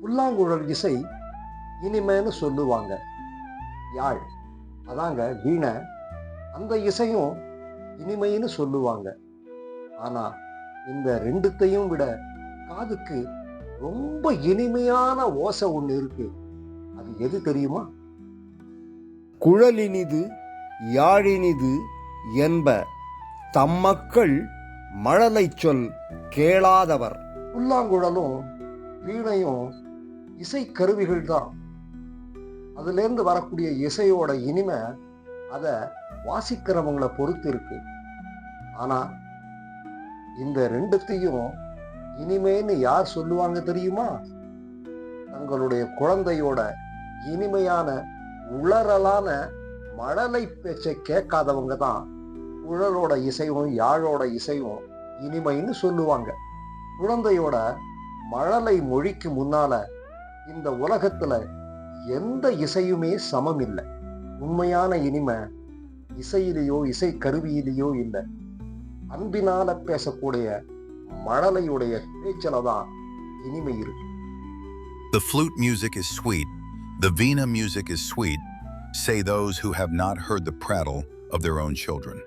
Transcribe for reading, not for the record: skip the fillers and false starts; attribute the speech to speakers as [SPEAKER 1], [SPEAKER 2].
[SPEAKER 1] புல்லாங்குழல் இசை இனிமைன்னு சொல்லுவாங்க. யாழ் அதாங்க வீணை, அந்த இசையும் இனிமைன்னு சொல்லுவாங்க. ஆனா இந்த ரெண்டுத்தையும் விட காதுக்கு ரொம்ப இனிமையான ஓசை ஒண்ணு இருக்கு. அது எது தெரியுமா?
[SPEAKER 2] குழலினிது யாழினிது என்ப தம்மக்கள் மழலைச் சொல் கேளாதவர்.
[SPEAKER 1] புல்லாங்குழலும் வீணையும் இசை கருவிகள் தான். அதுலேருந்து வரக்கூடிய இசையோட இனிமை அதை வாசிக்கிறவங்களை பொறுத்து இருக்கு. ஆனா இந்த ரெண்டுத்தையும் இனிமைன்னு யார் சொல்லுவாங்க தெரியுமா? தங்களுடைய குழந்தையோட இனிமையான உளறலான மழலை பேச்சை கேட்காதவங்க தான் குழலோட இசையும் யாழோட இசையும் இனிமைன்னு சொல்லுவாங்க. குழந்தையோட மழலை மொழிக்கு முன்னால இந்த உலகத்துல எந்த இசையுமே சமம் இல்லை. உண்மையான இனிமை இசையிலேயோ இசை கருவியிலேயோ இல்லை, அன்பினால பேசக்கூடிய மழலையுடைய பேச்சில தான் இனிமை இருக்கு.
[SPEAKER 3] The flute music is sweet, the veena music is sweet, say those who have not heard the prattle of their own children.